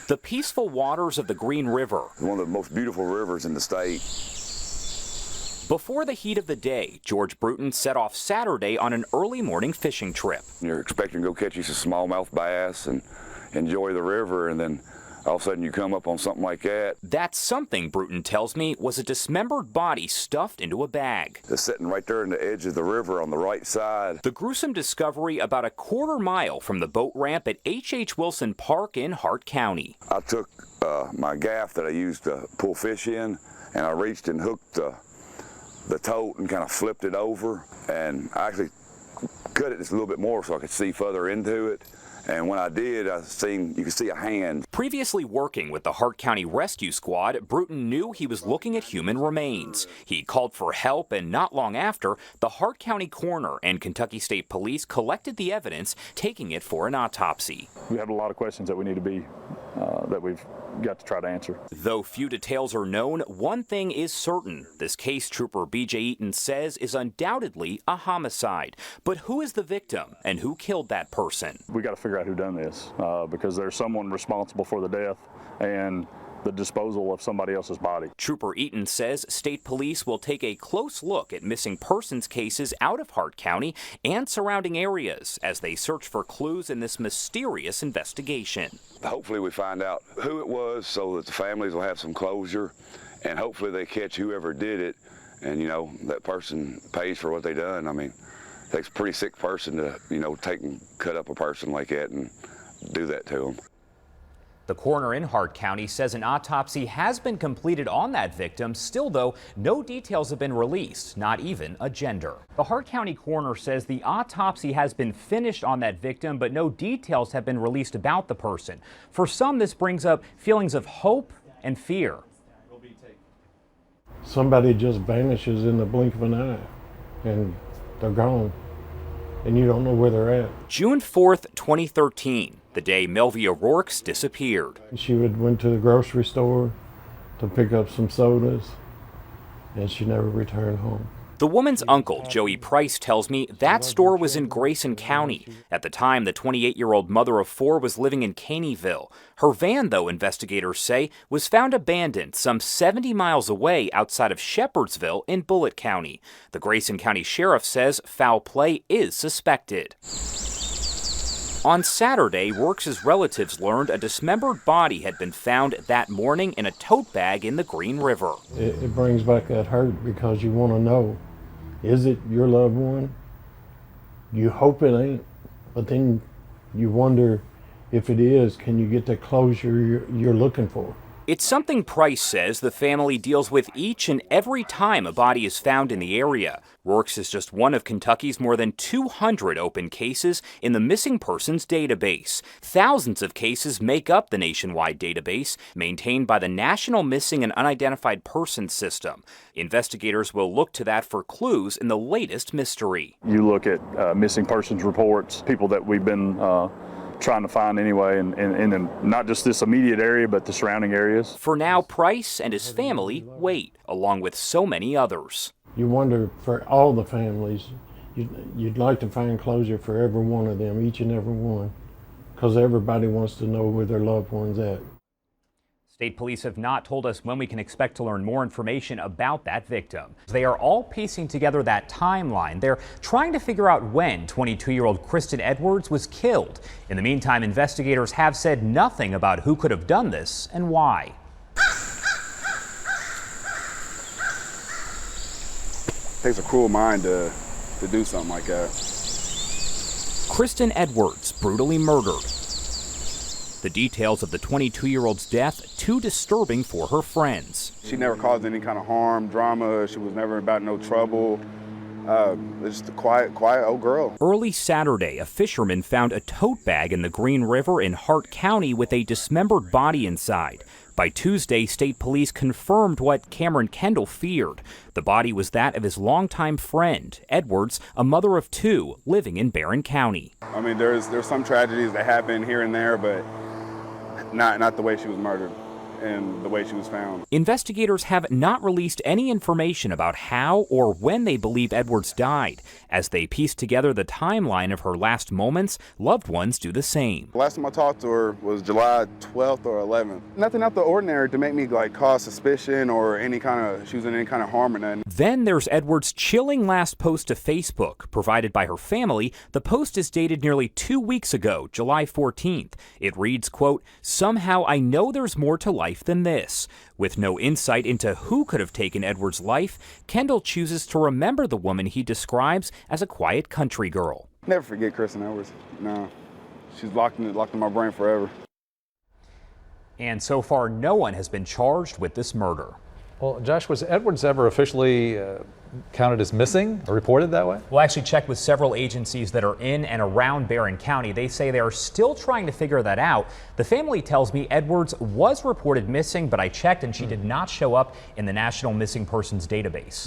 The peaceful waters of the Green River. One of the most beautiful rivers in the state. Before the heat of the day, George Bruton set off Saturday on an early morning fishing trip. You're expecting to go catch you some smallmouth bass and enjoy the river, and then all of a sudden you come up on something like that. That something, Bruton tells me, was a dismembered body stuffed into a bag. It's sitting right there in the edge of the river on the right side. The gruesome discovery about a quarter-mile from the boat ramp at H.H. Wilson Park in Hart County. I took my gaff that I used to pull fish in, and I reached and hooked the tote and kind of flipped it over, and I actually cut it just a little bit more so I could see further into it. And when I did, you could see a hand. Previously working with the Hart County Rescue Squad, Bruton knew he was looking at human remains. He called for help, and not long after, the Hart County coroner and Kentucky State Police collected the evidence, taking it for an autopsy. We have a lot of questions that we need to be, that we've got to try to answer. Though few details are known, one thing is certain. This case, Trooper B.J. Eaton says, is undoubtedly a homicide. But who is the victim, and who killed that person? We got to figure out who done this, because there's someone responsible for the death and the disposal of somebody else's body. Trooper Eaton says state police will take a close look at missing persons cases out of Hart County and surrounding areas as they search for clues in this mysterious investigation. Hopefully we find out who it was so that the families will have some closure, and hopefully they catch whoever did it, and that person pays for what they done. I mean, it takes a pretty sick person to take and cut up a person like that and do that to them. The coroner in Hart County says an autopsy has been completed on that victim. Still, though, no details have been released, not even a gender. The Hart County coroner says the autopsy has been finished on that victim, but no details have been released about the person. For some, this brings up feelings of hope and fear. Somebody just vanishes in the blink of an eye, and they're gone, and you don't know where they're at. June 4th, 2013. The day Melvia Rourke's disappeared. She went to the grocery store to pick up some sodas, and she never returned home. The woman's uncle, Joey Price, tells me that store was in Grayson County. At the time, the 28-year-old mother of four was living in Caneyville. Her van, though, investigators say, was found abandoned some 70 miles away outside of Shepherdsville in Bullitt County. The Grayson County Sheriff says foul play is suspected. On Saturday, Rourke's relatives learned a dismembered body had been found that morning in a tote bag in the Green River. It brings back that hurt because you want to know, is it your loved one? You hope it ain't, but then you wonder if it is, can you get the closure you're looking for? It's something Price says the family deals with each and every time a body is found in the area. Rourke's is just one of Kentucky's more than 200 open cases in the missing persons database. Thousands of cases make up the nationwide database maintained by the National Missing and Unidentified Persons System. Investigators will look to that for clues in the latest mystery. You look at missing persons reports, people that we've been trying to find anyway, and not just this immediate area, but the surrounding areas. For now, Price and his family wait, along with so many others. You wonder for all the families, you'd like to find closure for every one of them, each and every one, because everybody wants to know where their loved one's at. State police have not told us when we can expect to learn more information about that victim. They are all piecing together that timeline. They're trying to figure out when 22-year-old Kristen Edwards was killed. In the meantime, investigators have said nothing about who could have done this and why. It takes a cruel mind to do something like that. Kristen Edwards brutally murdered. The details of the 22-year-old's death too disturbing for her friends. She never caused any kind of harm, drama. She was never about no trouble. Just a quiet old girl. Early Saturday, a fisherman found a tote bag in the Green River in Hart County with a dismembered body inside. By Tuesday, state police confirmed what Cameron Kendall feared. The body was that of his longtime friend, Edwards, a mother of two, living in Barron County. I mean, there's some tragedies that happen here and there, but not the way she was murdered. and the way she was found. Investigators have not released any information about how or when they believe Edwards died. As they piece together the timeline of her last moments, loved ones do the same. The last time I talked to her was July 12th or 11th. Nothing out the ordinary to make me cause suspicion or she was in any kind of harm or nothing. Then there's Edwards' chilling last post to Facebook, provided by her family. The post is dated nearly 2 weeks ago, July 14th. It reads, quote, "Somehow I know there's more to life than this." With no insight into who could have taken Edwards' life, Kendall chooses to remember the woman he describes as a quiet country girl. Never forget Kristen Edwards. No, she's locked in my brain forever. And so far, no one has been charged with this murder. Well, Josh, was Edwards ever officially counted as missing or reported that way? We'll actually check with several agencies that are in and around Barron County. They say they are still trying to figure that out. The family tells me Edwards was reported missing, but I checked and she did not show up in the National Missing Persons database.